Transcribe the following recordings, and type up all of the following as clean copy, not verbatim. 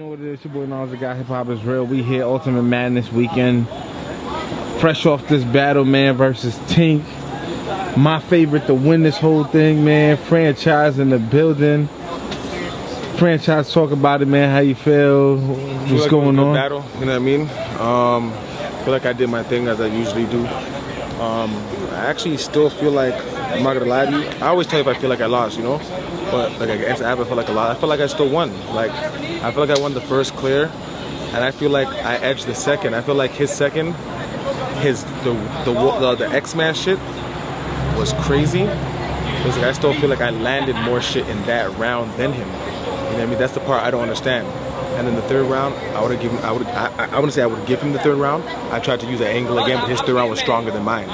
You know what it is, your boy knows the guy, Hip Hop is Real. We here, Ultimate Madness weekend. Fresh off this battle, man, versus Tink. My favorite to win this whole thing, man. Frachise in the building. Frachise, talk about it, man. How you feel? What's going on? Battle, you know what I mean? I feel like I did my thing as I usually do. I actually still feel like, I'm not gonna lie to you, I always tell you if I feel like I lost, you know? But like against Ab, I feel like I lost. I feel like I still won. Like, I feel like I won the first clear, and I feel like I edged the second. I feel like his second, the X-Man shit was crazy. It was like I still feel like I landed more shit in that round than him. You know what I mean? That's the part I don't understand. And then the third round, I wouldn't say I would give him the third round. I tried to use an angle again, but his third round was stronger than mine.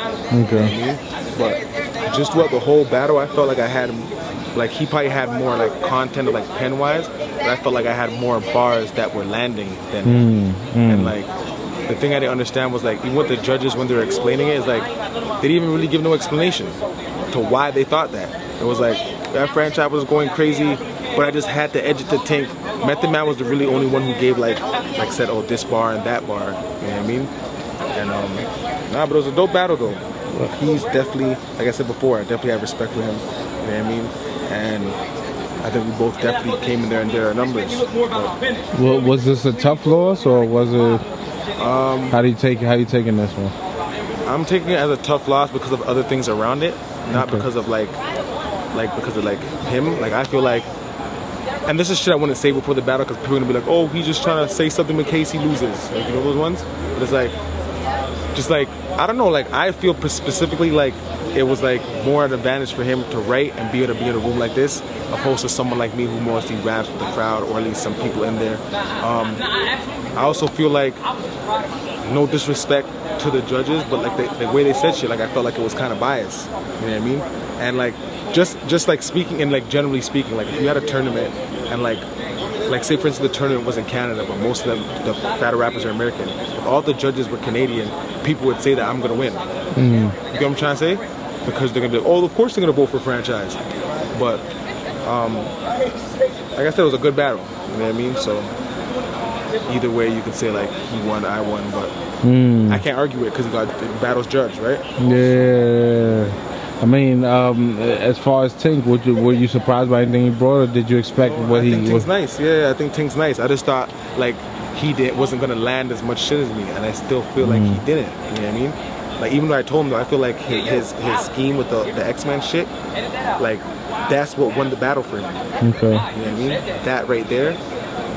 Okay. You know what I mean? But just throughout the whole battle, I felt like I had, like, he probably had more like content, like pen-wise, but I felt like I had more bars that were landing than him. And like, the thing I didn't understand was like, even with the judges when they were explaining it, is like, they didn't even really give no explanation to why they thought that. It was like, that franchise was going crazy, but I just had to edge it to Tink. Method Man was the really only one who gave like said, oh, this bar and that bar, you know what I mean? And nah, but it was a dope battle though. He's definitely, like I said before, I definitely have respect for him, you know what I mean? And I think we both definitely came in there and did our numbers. Well, was this a tough loss, or was it, how do you taking this one? I'm taking it as a tough loss because of other things around it, not because of like him. Like, I feel like, and this is shit I wouldn't say before the battle because people are gonna be like, oh, he's just trying to say something in case he loses. Like, you know those ones? But it's like, just like, I don't know, like, I feel specifically like it was like more an advantage for him to write and be able to be in a room like this, opposed to someone like me who mostly raps with the crowd, or at least some people in there. I also feel like, no disrespect to the judges, but like the way they said shit, like I felt like it was kind of biased. You know what I mean? And like, just like speaking and like generally speaking, like if you had a tournament and like say for instance the tournament was in Canada, but most of them, the battle rappers are American. If all the judges were Canadian, people would say that I'm gonna win. You get what I'm trying to say? Because they're gonna be like, oh, of course they're gonna vote for Frachise. But like I said, it was a good battle. You know what I mean? So either way, you could say like he won, I won, but I can't argue it because he got the battle's judged, right? Yeah. I mean, as far as Tink, were you surprised by anything he brought, or did you expect what he? I think Tink's nice. Yeah, I think Tink's nice. I just thought like he wasn't gonna land as much shit as me, and I still feel like he didn't. You know what I mean? Like, even though I told him though, I feel like his scheme with the X-Men shit, like that's what won the battle for him. Okay. You know what I mean? That right there.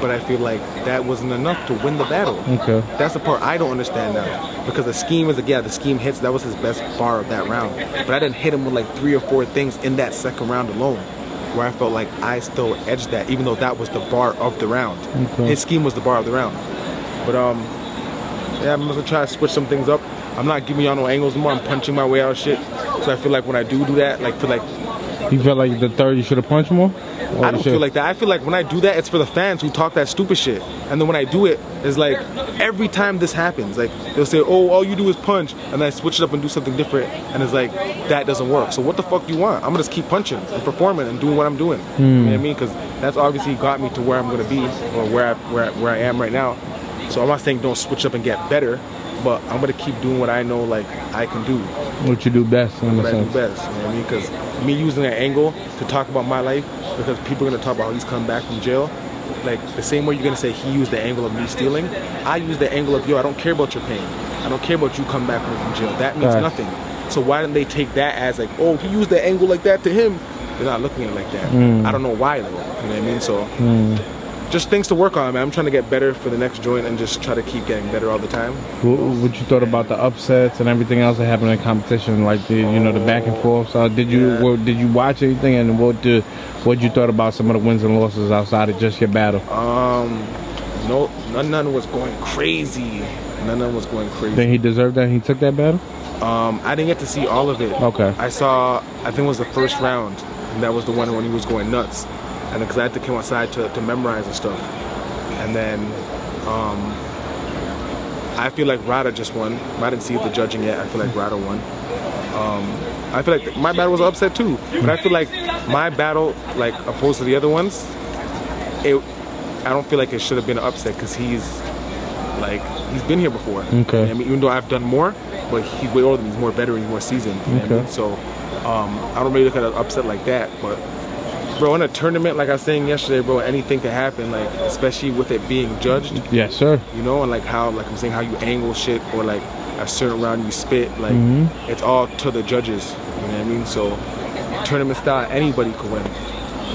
But I feel like that wasn't enough to win the battle. Okay. That's the part I don't understand now. Because the scheme is like, yeah, the scheme hits, that was his best bar of that round. But I didn't hit him with like 3 or 4 things in that second round alone, where I felt like I still edged that, even though that was the bar of the round. Okay. His scheme was the bar of the round. But yeah, I'm gonna try to switch some things up. I'm not giving y'all no angles anymore. I'm punching my way out of shit. So I feel like when I do that, like, feel like, you felt like the third you should have punched more? I don't feel like that. I feel like when I do that, it's for the fans who talk that stupid shit. And then when I do it, it's like, every time this happens, like, they'll say, oh, all you do is punch, and then I switch it up and do something different, and it's like, that doesn't work. So what the fuck do you want? I'm gonna just keep punching and performing and doing what I'm doing. You know what I mean? Because that's obviously got me to where I'm gonna be, or where I am right now. So I'm not saying don't switch up and get better, but I'm gonna keep doing what I know, like, I can do. What you do best, in what a I sense. do best, you know what I mean? Because me using an angle to talk about my life, because people are gonna talk about how he's come back from jail, like the same way you're gonna say he used the angle of me stealing, I use the angle of, yo, I don't care about your pain. I don't care about you coming back from jail. That means nothing. So why didn't they take that as like, oh, he used the angle like that to him? They're not looking at it like that. I don't know why though, you know what I mean? So just things to work on, man. I'm trying to get better for the next joint and just try to keep getting better all the time. What you thought about the upsets and everything else that happened in competition, like the the back and forth? So did you watch anything, and what you thought about some of the wins and losses outside of just your battle? No, none was going crazy. None was going crazy. Then he deserved that. He took that battle. I didn't get to see all of it. Okay. I think it was the first round, and that was the one when he was going nuts. And because I had to come outside to memorize and stuff. And then I feel like Rada just won. I didn't see the judging yet. I feel like Rada won. I feel like my battle was upset too. But I feel like my battle, like opposed to the other ones, I don't feel like it should have been an upset because he's been here before. Okay. I mean, even though I've done more, but he's way older than me. He's more veteran, he's more seasoned. You know what I mean? So I don't really look at an upset like that. But bro, in a tournament, like I was saying yesterday, bro, anything can happen. Like especially with it being judged. Yes, sir. You know, and like how, like I'm saying, how you angle shit or like a certain round you spit. Like it's all to the judges. You know what I mean? So tournament style, anybody could win.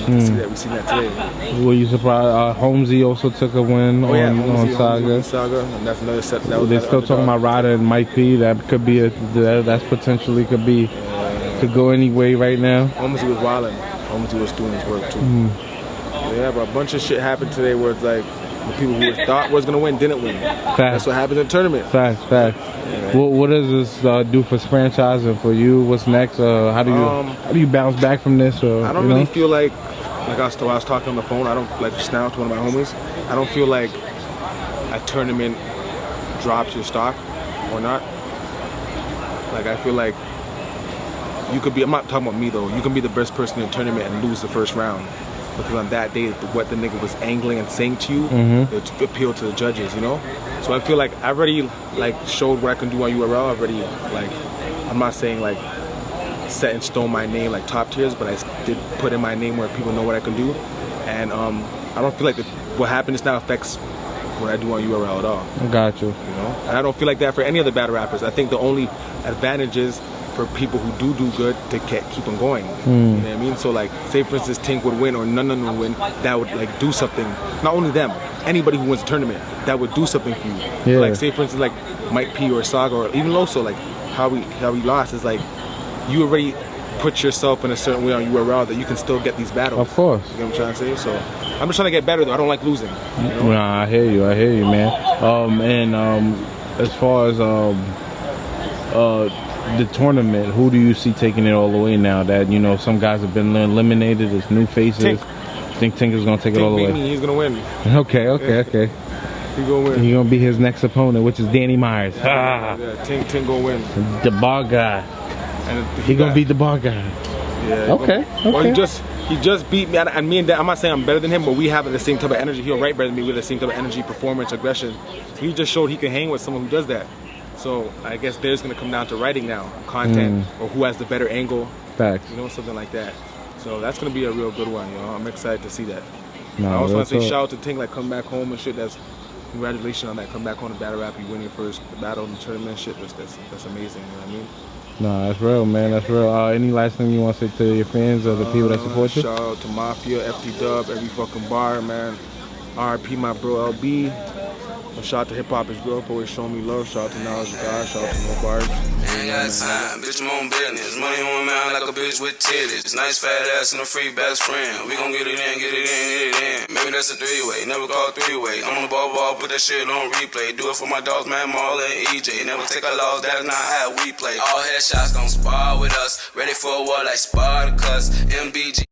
We seen that today. Were you surprised? Holmesy also took a win on Saga. And that's another set. They're still talking about Ryder and Mike P. That could be that's potentially could go any way right now. Holmesy was wilding. Holmesy was doing his work too. Yeah, but a bunch of shit happened today where it's like the people who thought was gonna win didn't win. That's what happens in the tournament. Facts. Yeah. What does this do for Frachise and for you? What's next? How do you bounce back from this? Or, I don't really feel like I was talking on the phone. I don't like just now to one of my homies. I don't feel like a tournament drops your stock or not. Like I feel like you could be. I'm not talking about me though. You can be the best person in the tournament and lose the first round. Because on that day, what the nigga was angling and saying to you, it appealed to the judges, you know? So I feel like I already like showed what I can do on URL. I already like, I'm not saying like set in stone my name like top tiers, but I did put in my name where people know what I can do. And I don't feel like what happened just now affects what I do on URL at all. I got you. You know? And I don't feel like that for any other battle rappers. I think the only advantage is for people who do good to keep on going. You know what I mean? So like, say for instance Tink would win or none would win, that would like do something. Not only them, anybody who wins a tournament, that would do something for you. Yeah. Like say for instance like Mike P or Saga or even Loso, like how we lost is like you already put yourself in a certain way on URL that you can still get these battles. Of course. You know what I'm trying to say? So I'm just trying to get better though. I don't like losing. You know? Nah, I hear you, man. As far as the tournament, who do you see taking it all the way now that, you know, some guys have been eliminated, there's new faces? Tink. Think Tink is going to take it all the way? He's going to win. Okay. He's going to win. He's going to be his next opponent, which is Danny Myers. Yeah, Tink going to win. The bar guy. And he's going to beat the bar guy. Yeah. Okay. Well, he just beat me, and me and Dan, I'm not saying I'm better than him, but we have the same type of energy. He'll write better than me with the same type of energy, performance, aggression. So he just showed he can hang with someone who does that. So I guess there's gonna come down to writing now, content, or who has the better angle. Facts. You know, something like that. So that's gonna be a real good one, you know. I'm excited to see that. No, I also want to say shout out to Tink, like come back home and shit. That's congratulations on that. Come back home to battle rap, you win your first battle in the tournament, shit. That's amazing. You know what I mean? No, that's real, man. That's real. Any last thing you want to say to your fans or the people that support you? Shout out to Mafia, FT Dub, every fucking bar, man. RP my bro LB. Shout out to hiphopisreal for always showing me love. Shout out to Knowledge of God. Shout out to No Bars. Ain't got time, bitch, I'm on business. Money on my mind like a bitch with titties. Nice fat ass and a free best friend. We gon' get it in, get it in, get it in. Maybe that's a three-way, never call three-way. I'm on the ball, put that shit on replay. Do it for my dogs, man, Maul and EJ. Never take a loss, that's not how we play. All headshots gon' spar with us. Ready for a war like Spartacus. MBG.